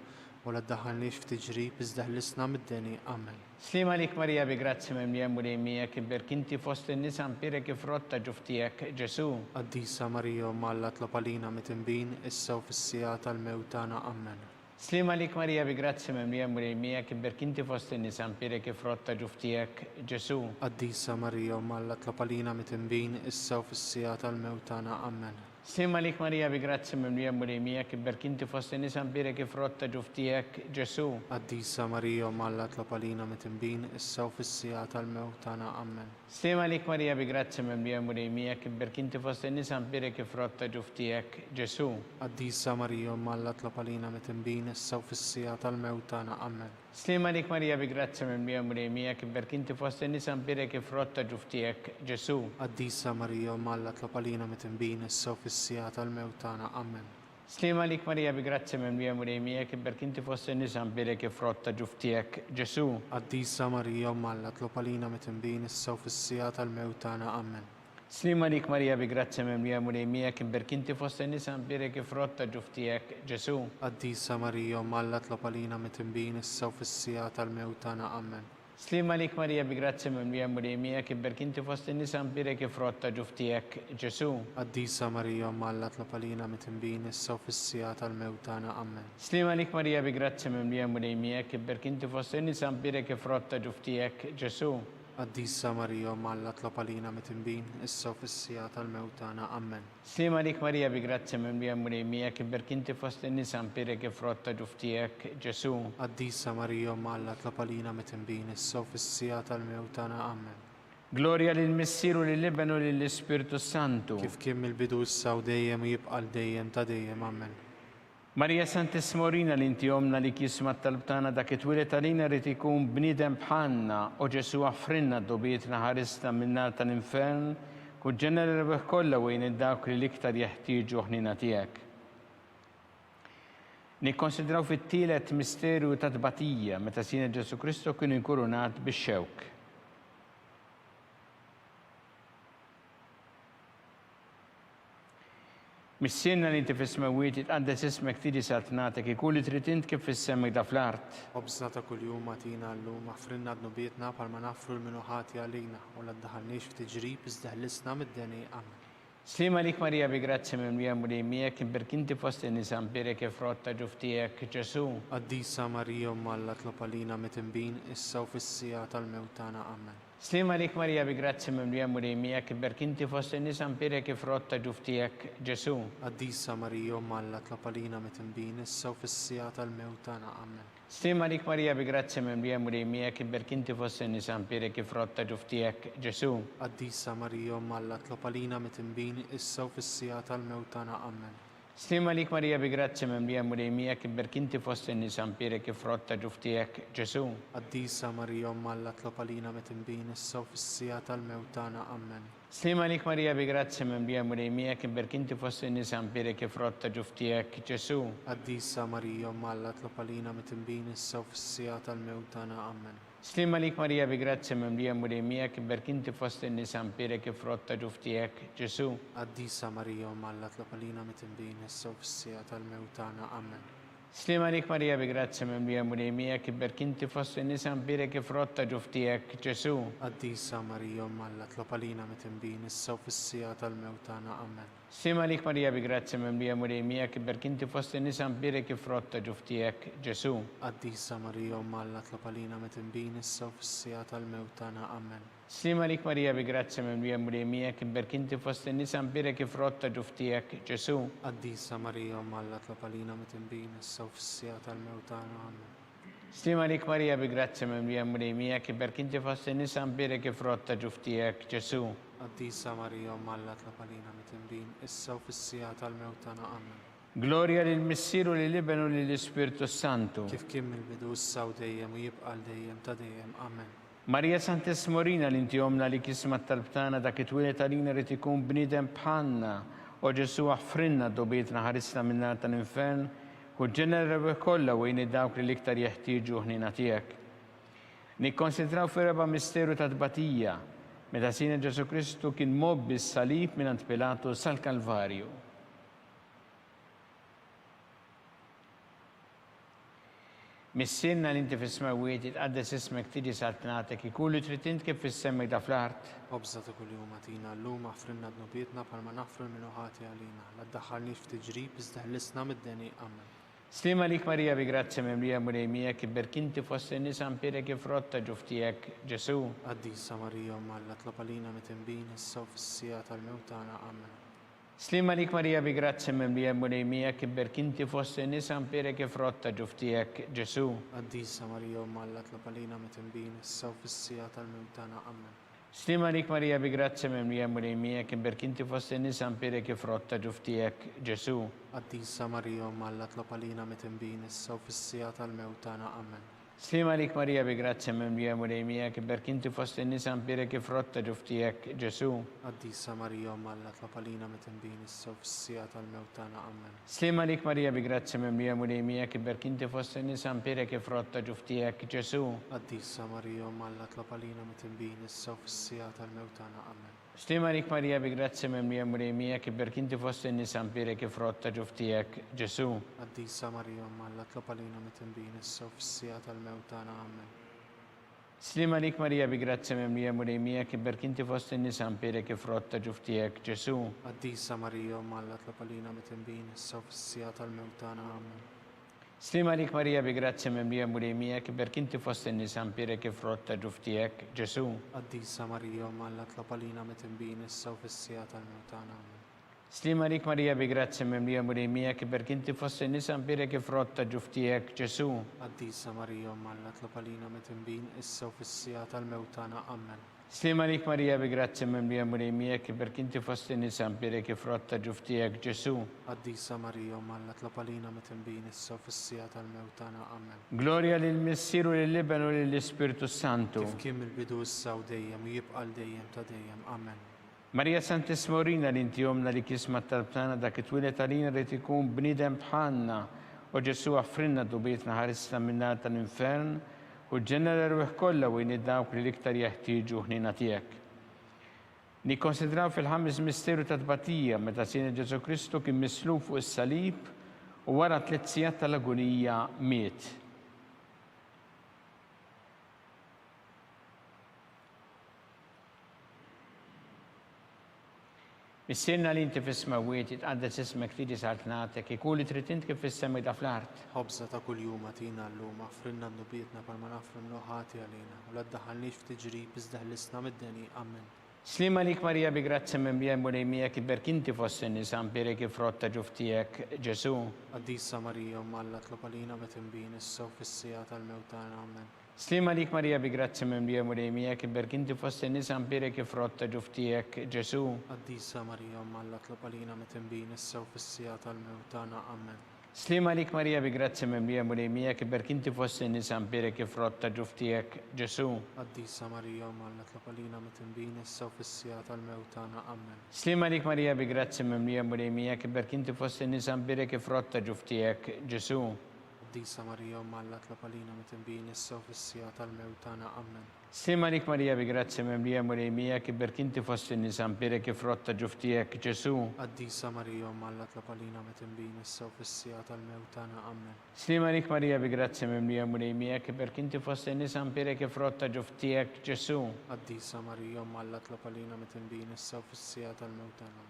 ولا تدخلنيش في تجريب ازدهلسنا من الدنيا آمين. Slima lik Marija bi grazzi mimlija mulimija kim berkinti fost in-nisa mpiri kif rotta ġuftijek Ġesu. قديسة مريم مالا اطلب علينا متنبين السو في السياط الموتانا آمين. Slima lik Marija bi grazzi mimlija mulimija kim berkinti fost in-nisa mpiri kif rotta ġuftijek Ġesu. قديسة مريم مالا اطلب علينا متنبين السو في السياط الموتانا آمين. Slima lik Marija bi grazzi mimlija mulimija kim berkinti fost in-nisa mpiri kif rotta ġuftijek Ġesu. قديسة مريم مالا اطلب علينا متنبين السو في السياط الموتانا آمين. Slima lik Marija bi grazzi mimlija mulimija kim berkinti fost in-nisa mpiri kif rotta ġuftijek Ġesu. قديسة مريم مالا اطلب علينا متنبين السو في السياط الموتانا آمين. Slima lik Marija bi grazzi mimlija mulimija kim berkinti fost in-nisa mpiri kif rotta ġuftijek Ġesu. قديسة مريم مالا اطلب علينا متنبين السو في السياط الموتانا آمين. Slima lik Marija bi grazzi mimlija mulimija kim berkinti fost in-nisa mpiri kif rotta ġuftijek Ġesu. قديسة مريم مالا اطلب علينا متنبين السو في السياط الموتانا آمين. Slima lik Marija bi grazzi mimlija mulimija kim berkinti fost in-nisa mpiri kif rotta ġuftijek Ġesu. قديسة مريم مالا اطلب علينا متنبين السو في السياط الموتانا آمين. Slima lik Marija bi grazzi mimlija mulimija kim berkinti fost in-nisa mpiri kif rotta ġuftijek Ġesu. قديسة مريم مالا اطلب علينا متنبين السو في السياط الموتانا آمين. Slima lik Marija bi grazzi mimlija mulimija kim berkinti fost in-nisa mpiri kif rotta ġuftijek Ġesu. قديسة مريم مالا اطلب علينا متنبين السو في السياط الموتانا آمين. Slima lik Marija bi grazzi mimlija mulimija kim berkinti fost in-nisa mpiri kif rotta ġuftijek Ġesu. قديسة مريم مالا اطلب علينا متنبين السو في السياط الموتانا آمين. Gloria lill-Missieru lill-Ibnu lill-Ispirtu Santu. كيف كم البدو السو ديم ويبقى الديم تديم آمين. Marija Santissima li inti omna li kisma talbtana dak it-twilet għalina rrid ikun bniedem bħalna u Ġesu għaffrinna d-dobietna ħarisna minna tal-infern u ġenera rebeħ kollha wejn id-dawk li l-iktar jeħtieġu ħnina tiegħek. Nikkonsidraw fit-tielet misterju ta' tbatija meta Sina Ġesu Kristu kien inkurunat bix-xewk. Missienna li inti fis-smawiet itqaddes ismek tiġi saltnatek ikun li trid int kif fis-semmek da fl-art. Obżna ta' kuljum matina llum aħfrinna d-nubietna palma nafru l-minuħati għalina u la ddaħalniex f'tiġrib iżda ħlisna mid-deni amen. Slima lik Marija bi grazzi mimlija mulejmijek imberk inti fost in-nisa mbirek ifrotta ġuftijek Ġesu. Qaddisa Marija Alla tlopalina mitimbin issa u fis-sija tal-mewtana amen. Slima lik Marija bi grazzi mimlija mulejmijek imberk inti fost in-nisa mbirek ifrotta ġuftijek Ġesu. Qaddisa Marija Alla tlopalina mitimbin issa u fis-sija tal-mewtana amen. Slima lik Marija bi grazzi mimlija mulejmijek imberk inti fost in-nisa mbirek ifrotta ġuftijek Ġesu. Qaddisa Marija Alla tlopalina mitimbin issa u fis-sija tal-mewtana amen. Slima lik Marija bi grazzi mimlija mulejmijek imberk inti fost in-nisa mbirek ifrotta ġuftijek Ġesu. Qaddisa Marija Alla tlopalina mitimbin issa u fis-sija tal-mewtana amen. Slima lik Marija bi grazzi mimlija mulejmijek imberk inti fost in-nisa mbirek ifrotta ġuftijek Ġesu. Qaddisa Marija Alla tlopalina mitimbin issa u fis-sija tal-mewtana amen. Slima lik Marija bi grazzi mimlija mulejmijek imberk inti fost in-nisa mbirek ifrotta ġuftijek Ġesu. Qaddisa Marija Alla tlopalina mitimbin issa u fis-sija tal-mewtana amen. Slima lik Marija bi grazzi mimlija mulejmijek imberk inti fost in-nisa mbirek ifrotta ġuftijek Ġesu. Qaddisa Marija Alla tlopalina mitimbin issa u fis-sija tal-mewtana amen. Slima lik Marija bi grazzi mimlija mulejmijek imberk inti fost in-nisa mbirek ifrotta ġuftijek Ġesu. Qaddisa Marija Alla tlopalina mitimbin issa u fis-sija tal-mewtana amen. Slima lik Marija bi grazzi mimlija mulejmijek imberk inti fost in-nisa mbirek ifrotta ġuftijek Ġesu. Qaddisa Marija Alla tlopalina mitimbin issa u fis-sija tal-mewtana amen. Slima lik Marija bi grazzi mimlija mulejmijek imberk inti fost in-nisa mbirek ifrotta ġuftijek Ġesu. Qaddisa Marija Alla tlopalina mitimbin issa u fis-sija tal-mewtana amen. Gloria lil Missieru lil Ibnu lil Ispiritu Santu. Kif kien mill-bidu issa u dejjem u jibqa' dejjem ta' dejjem amen. Marija Santissima li inti omna li kisma talbtana dak it-twilet għalina rrid ikun bniedem bħalna u Ġesu aħfrinna d-dobietna ħarisna minna tal-infern u ġenera rebeħ kollha wejn id-dawk li l-iktar jeħtieġu ħnina tiegħek. Nikkonsidraw fi misteru ta' tbatija meta Sina Ġesu Kristu kien mobbi s-salib mingħand Pilatu sal-Kalvarju. Missienna li inti fis-smawiet itqaddes ismek tiġi saltnatek ikun li trid int kif fis-semmek da fl-art. Obża ta' kuljum matina llum aħfrinna d-nubietna palma nafru l-minuħati għalina. La ddaħħalniex f'tiġrib iżda ħlisna mid-deni amen. Slima lik Marija bi grazzi mimlija mulejmijek imberk inti fost in-nisa mbirek ifrotta ġuftijek Ġesu. Qaddisa Marija Alla tlopalina mitimbin issa u fis-sija tal-mewtana amen. Slima lik Marija bi grazzi mimlija mulejmijek imberk inti fost in-nisa mbirek ifrotta ġuftijek Ġesu. Qaddisa Marija Alla tlopalina mitimbin issa u fis-sija tal-mewtana amen. Slima lik Marija bi grazzi mimlija mulejmijek imberk inti fost in-nisa mbirek ifrotta ġuftijek Ġesu. Qaddisa Marija Alla tlopalina mitimbin issa u fis-sija tal-mewtana amen. Slima lik Marija bi grazzi mimlija mulejmijek imberk inti fost in-nisa mbirek ifrotta ġuftijek Ġesu. Qaddisa Marija Alla tlopalina mitimbin issa u fis-sija tal-mewtana amen. Slima lik Marija bi grazzi mimlija mulejmijek imberk inti fost in-nisa mbirek ifrotta ġuftijek Ġesu. Qaddisa Marija Alla tlopalina mitimbin issa u fis-sija tal-mewtana amen. Slima lik Marija bi grazzi mimlija mulejmijek imberk inti fost in-nisa mbirek ifrotta ġuftijek Ġesu. Qaddisa Marija Alla tlopalina mitimbin issa u fis-sija tal-mewtana amen. Slima lik Marija bi grazzi mimlija mulejmijek imberk inti fost in-nisa mbirek ifrotta ġuftijek Ġesu. Qaddisa Marija Alla tlopalina mitimbin issa u fis-sija tal-mewtana amen. Slima lik Marija bi grazzi mimlija mulejmijek imberk inti fost in-nisa mbirek ifrotta ġuftijek Ġesu. Qaddisa Marija Alla tlopalina mitimbin issa u fis-sija tal-mewtana amen. Slima lik Marija bi grazzi mimlija mulejmijek imberk inti fost in-nisa mbirek ifrotta ġuftijek Ġesu. Qaddisa Marija Alla tlopalina mitimbin issa u fis-sija tal-mewtana amen. Slima lik Marija bi grazzi mimlija mulejmijek, perché inti fosti nisan birek frotta ġuftijek Ġesu. Qaddisa Marija Alla tlab għalina mitimbin issa u fis-sija tal-mewt tagħna. Amen. Gloria lil Missieru lil Libenu lil Spiritu Santu. Kif kien il-bidu issa u dejjem u jibqa' dejjem ta' dejjem. Amen. Marija Santis Morina li inti jomna li kisma talbtana dak it-twilet għalina li tikun bnidem bħalna u Ġesu għaffrinna dubietna ħarisna minna tal-infern u ġenera ruħ kollha u dawk li l-iktar jeħtieġu ħnina tiegħek. Nikkonsidraw fil-ħames misteru ta' tbatija meta Sina Ġesu Kristu kien mislub fuq is-salib u wara 3 sigħat tal-agonija miet. Missirna li inti fis-smawiet jitqaddes ismek tiġi saltnatek, ikun li trid int kif fis-semi da fl-art. Ħobża ta' kuljum atina llum affrinna ndubietna palma nafru mnuħati għalina u la ddaħħalniex f'tiġrib iżda ħlisna mid-deni. Amen. Slima lik Marija bi grazzi mimlija mulejmijek iberk inti fossi nisan birek frotta ġuftijek Ġesu. Qaddisa Marija Alla tlab għalina mitimbin issa u fis-sija tal-mewt tagħna. Amen. Slima lik Marija bi grazzi mimlija mulejmijek iberk inti fossi nisan birek frotta ġuftijek Ġesu. Qaddisa Marija Alla tlab għalina mitimbin issa u fis-sija tal-mewt tagħna. Amen. Slima lik Marija bi grazzi mimlija mulejmijek iberk inti fossi nisan birek frotta ġuftijek Ġesu. Qaddisa Marija Alla tlab għalina mitimbin issa u fis-sija tal-mewt tagħna. Amen. Slima lik Marija bi grazzi mimlija mulejmijek iberk inti fossi nisan birek frotta ġuftijek Ġesu. Qaddisa Marija Alla tlab għalina mitimbin issa u fis-sija tal-mewt tagħna. Amen. Slima lik Marija bi grazzi mimlija mulejmijek iberk inti fossi nisan birek frotta ġuftijek Ġesu. Qaddisa Marija Alla tlab għalina mitimbin issa u fis-sija tal-mewt tagħna. Amen. Slima lik Marija bi grazzi mimlija mulejmijek iberk inti fossi nisan birek frotta ġuftijek Ġesu. Qaddisa Marija Alla tlab għalina mitimbin issa u fis-sija tal-mewt tagħna.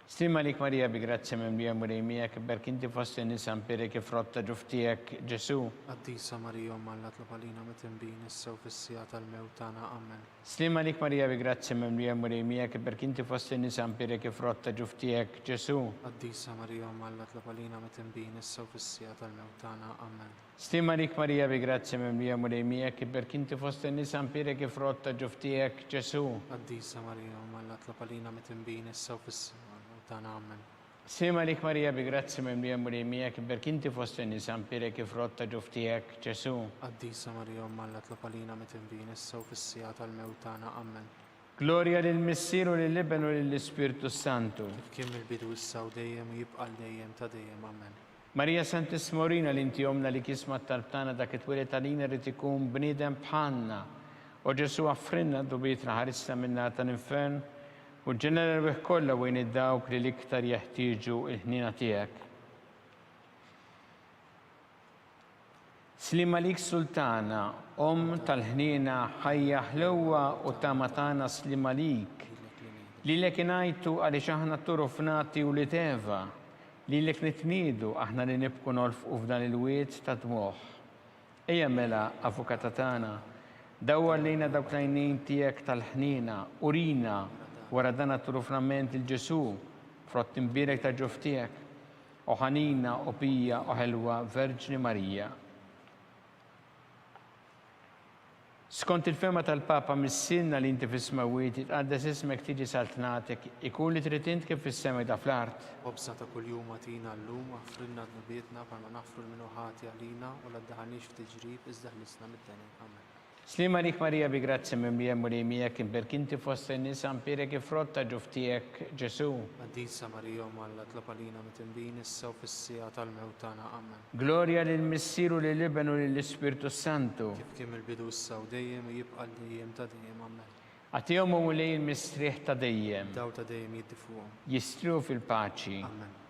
Slima lik Marija bi grazzi mimlija mulejmijek iberk inti fossi nisan birek frotta ġuftijek Ġesu. Qaddisa Marija Alla tlab għalina mitimbin issa u fis-sija tal-mewt tagħna. Amen. Slima lik Marija bi grazzi mimlija mulejmijek iberk inti fossi nisan birek frotta ġuftijek Ġesu. Qaddisa Marija Alla tlab għalina mitimbin issa u fis-sija tal-mewt tagħna. Amen. Slima lik Marija bi grazzi mimlija mulejmijek iberk inti fossi nisan birek frotta ġuftijek Ġesu. Qaddisa Marija Alla tlab għalina mitimbin issa u fis-sija tal-mewt tagħna. Amen. Slima lik Marija bi grazzi mimlija mulejmijek iberk inti fossi nisan birek frotta ġuftijek Ġesu. Qaddisa Marija Alla tlab għalina mitimbin issa u fis-sija tal-mewt tagħna. Amen. Gloria lil Missieru lil Libenu lil Spiritu Santu. Kif kien il-bidu issa u dejjem u jibqa' dejjem ta' dejjem. Amen. Marija Santis Morina li inti jomna li kisma talbtana dak it-twilet għalina li tikun bnidem bħalna u Ġesu għaffrinna dubietna ħarisna minna tal-infern u ġenera ruħ kollha u dawk li l-iktar jeħtieġu il-ħnina tiegħek. Slima lik Sultana, tal-ħnina ħajja ħlewwa u tamatana slima lik. Lilek ingħajtu għaliex aħna turufnati u li teva. Lilek nitniedu aħna li nibku nolfqu f'dan il-wiet ta' dmuħ. Ejja mela, Avukata tagħna, dawwar lejna dawk l-għajnejn tiegħek tal-ħnina, urina wara dan turufnament il-Ġesu, frott imbirek ta' ġuftijek, u ħanina u pija u ħelwa Verġni Marija. Skont il-fema tal-Papa mis-sinna li inti fis-smawiet jitqaddes ismek tiġi saltnatek, ikun li trid int kif fis-semi da fl-art. Ħobża ta' kuljum atina llum affrinna dnubietna palma nafru l-minuħati għalina u la ddaħħalniex f'tiġrib iżda ħlisna mid-deni. Amen. Slima lik Marija bi grazzi mimlija mulejmijek iberk inti fosti nisan birek frotta ġuftijek Ġesu. Qaddisa Marija Alla tlab għalina mitimbin issa u fis-sija tal-mewt tagħna. Amen. Gloria lil Missieru lil Libenu lil Spiritu Santu. Kif kien il-bidu issa u dejjem u jibqa' dejjem ta' dejjem. Amen. Għatihom u lej il-mistrieħ ta' dejjem. Daw ta' dejjem jiddifuhom. Jistriu fil-paċi. Amen.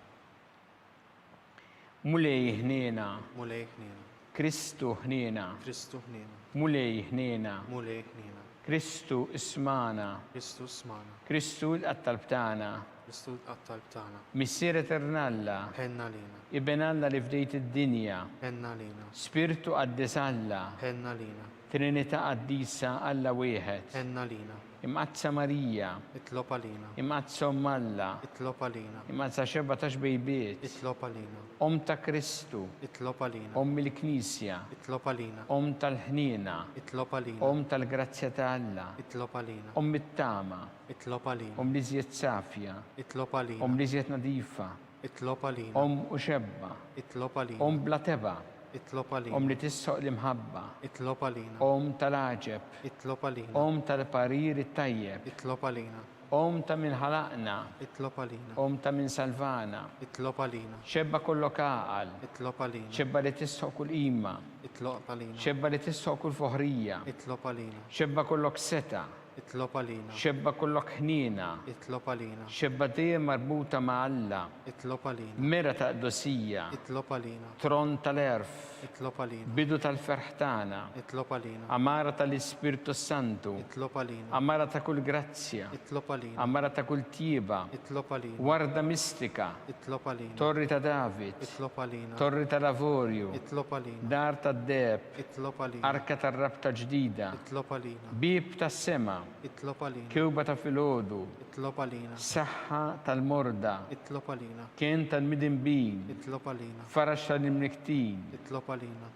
Mulej ħniena. Mulej ħniena. Kristu ħniena. Kristu ħniena. Mulej ħniena. Mulej ħniena. Kristu ismana. Kristu smana. Kristu l-qattalbtana. Kristu l-qattalb tagħna. Missier eternalla. Ħenna lina. Ibenalla li fdejt id-dinja. Ħenna lina. Spiritu qaddis Alla. Ħenna lina. Trinità qaddisa Alla wieħed. Ħenna lina. imqazza Marija, itlob għalina, imqazza Malla, itlob għalina, imqazza 17 bejbiet, itlob għalina, ta' Kristu, itlob għalina, il-Knisja, itlob għalina, tal-ħniena, itlob għalina, tal-grazzja ta' Alla, itlob għalina, it-tama, itlob għalina, li żjed safja, itlob għalina, li żjed nadifa, itlob għalina, u xebba, itlob għalina, bla teba, itlob għalina, li tissoq l-imħabba, itlob għalina, tal-aġeb, itlob għalina, tal-parir it-tajjeb, itlob għalina, ta' min ħalaqna, itlob għalina, ta' min salvana, itlob għalina, xebba kollok għaqal, itlob għalina, xebba li tissoq kull ima, itlob għalina, xebba li tissoq kull foħrija, itlob għalina, xebba kollok seta, itlob għalina, xebba kollok ħniena, itlob għalina, xebba dejjem marbuta ma' Alla, itlob għalina, mera ta' qdosija, itlob għalina, tron tal-erf, itlob għalina, bidu tal-ferħtana, itlob għalina, amara tal-Ispirtu Santu, itlob għalina, amara ta' kull grazzja, itlob għalina, amara ta' kull tieba, itlob għalina, warda mistika, itlob għalina, torri ta' David, itlob għalina, torri ta' Lavorju, itlob għalina, dar ta' Deb, itlob għalina, arka ta' rabta ġdida, itlob għalina, bib ta' sema, itlob għalina, kewba ta' filodu, itlob għalina, saħħa tal-morda, itlob għalina, kien tal-midinbin, itlob għalina, faraċ tal-imniktin, itlob għalina,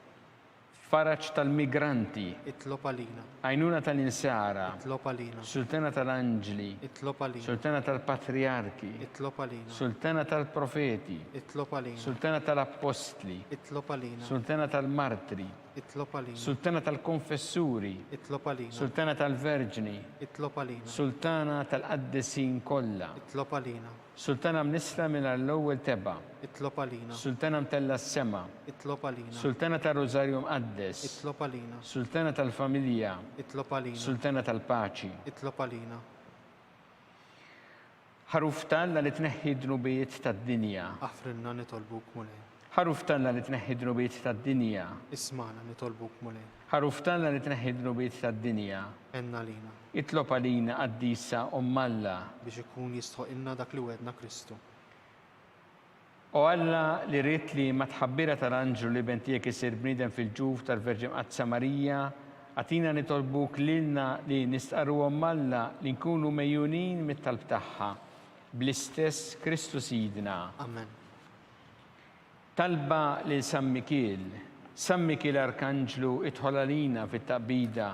faraċ tal-migranti, itlob għalina, għajnuna tal-insara, itlob għalina, sultana tal-anġli, itlob għalina, sultana tal-patriarki, itlob għalina, sultana tal-profeti, itlob għalina, sultana tal-appostli, itlob għalina, sultana tal-martri, itlob għalina, sultana tal-konfessuri, itlob għalina, sultana tal-verġni, itlob għalina, sultana tal-qaddisin kollha, itlob għalina, sultana mnisla minn l-ewwel teba, itlob għalina, sultana mtella s-sema, itlob għalina, sultana tal-Rożarju Mqaddes, itlob għalina, sultana tal-familja, itlob għalina, sultana tal-paċi. itlob għalina, ħaruf talla li tneħħi dnubijiet tad-dinja. aħfrinna nitolbuk mulej, ħaruf talla li tneħħi dnubijiet tad-dinja. ismana nitolbuk mulej, ħaruf talla li tneħħi dnubijiet tad-dinja. enna lina, Itlob għalina qaddisa Alla. biex ikun jistħoqilna dak li wedna Kristu. U Alla li rrit li ma tħabbira tal-anġlu li bentijek isir bnidem fil-ġuf tal-Verġi Mqazza Marija, għatina nitolbuk lilna li nistqarru Alla li nkunu mejjunin mit-talb tagħha bl-istess Kristu Sidna. Amen. Talba li San Mikil Arkanġlu idħol għalina fit-taqbida,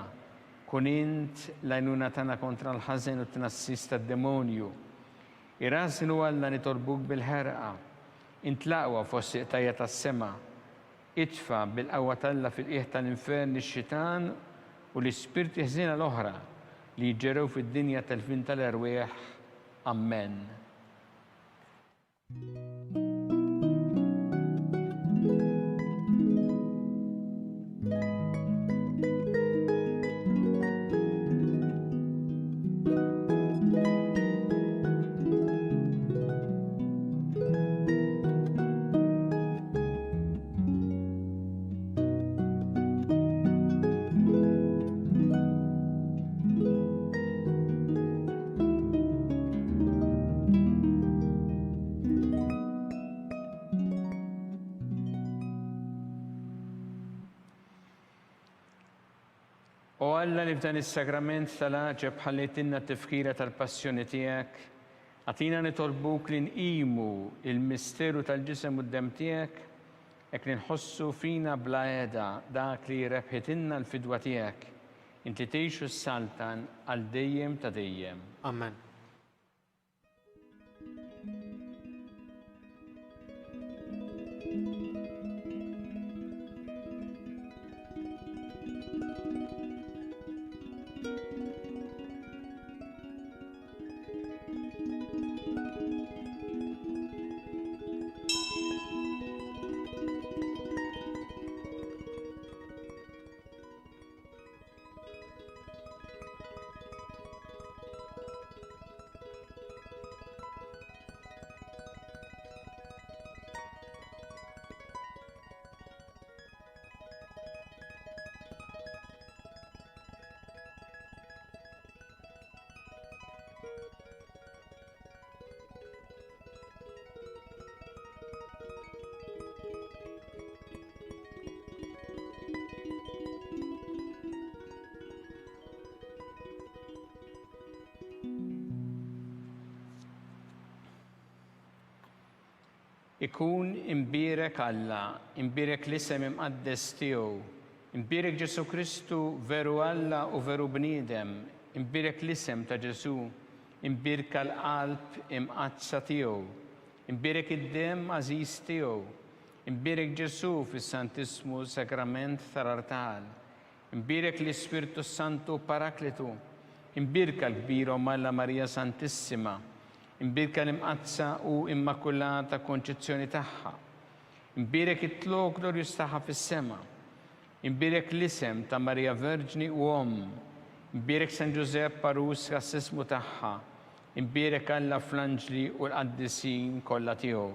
kun int l-għajnuna tana kontra l-ħażen u t-tnassis tad-demonju. Irasnu Alla nitolbuk bil-ħerqa, intlaqwa fost iqtajja tas-sema, itfa bil-qawwa Alla fil-qiegħ tal-infern ix-xitan u l-ispirti ħżiena l-oħra li jġerew fid-dinja tal-fin tal-erwieħ. Amen. U Alla li f'dan is-sagrament tal-aġeb ħallejtinna t-tifkira tal-passjoni tiegħek, għatina nitolbuk li nqimu il-misteru tal-ġisem u d-dem tiegħek, hekk li nħossu fina bla għeda dak li rebħitinna l-fidwa tiegħek, inti tgħixu s-saltan għal dejjem ta' dejjem. Amen. Ikun imbierek Alla, imbierek l-isem imqaddes tiegħu, imbierek Ġesu Kristu veru Alla u veru bniedem, imbierek l-isem ta' Ġesu, imbierek l-qalb imqazza tiegħu, imbierek id-dem għażiż tiegħu, imbierek Ġesu fis-Santismu Sakrament tal-Artal, imbierek l-Ispirtu Santu Paraklitu, imbierek l-kbira Malla Marija Santissima, imbierek l-imqazza u immakulata konċezzjoni tagħha, imbierek it-tlok glorjus tagħha fis-sema, imbierek l-isem ta' Marija Verġni u Omm, imbierek San Giuseppe Parus għas-sismu tagħha, imbierek Alla fl-anġli u l-qaddisin kollha tiegħu.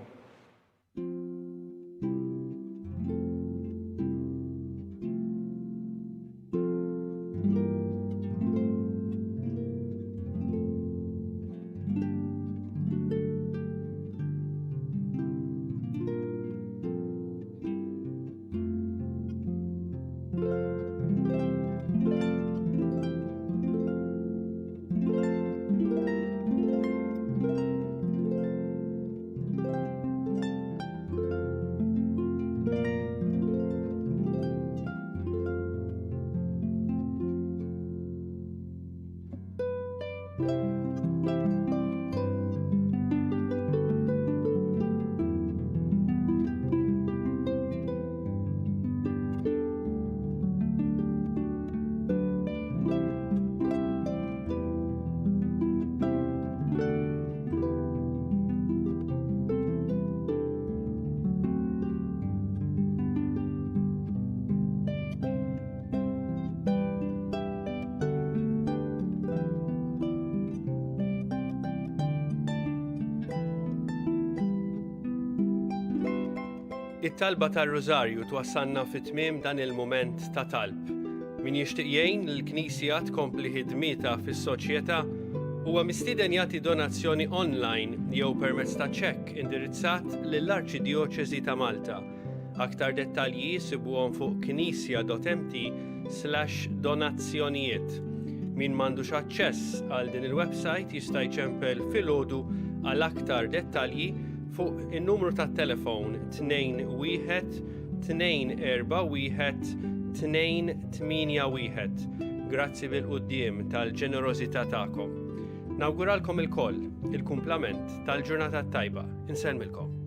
It-talba tar-Rożarju twassalna fit-tmiem dan il-mument ta' talb. Min jixtieq jgħin lill-Knisja tkompli ħidmietha fis-soċjetà huwa mistieden jagħti donazzjoni online jew permezz ta' ċekk indirizzat lill-Arċidjoċeżi ta' Malta. Aktar dettalji sibuhom fuq knisja.mt/donazzjonijiet. Min m'għandux aċċess għal din il-website jista' jċempel filgħodu għal aktar dettalji fuq in-numru tat-telefon 21-241-281. Grazzi bil-qudiem tal-ġenerożità tagħkom. Nawguralkom ilkoll il-kumplament tal-ġurnata tajba. Insellmilkom.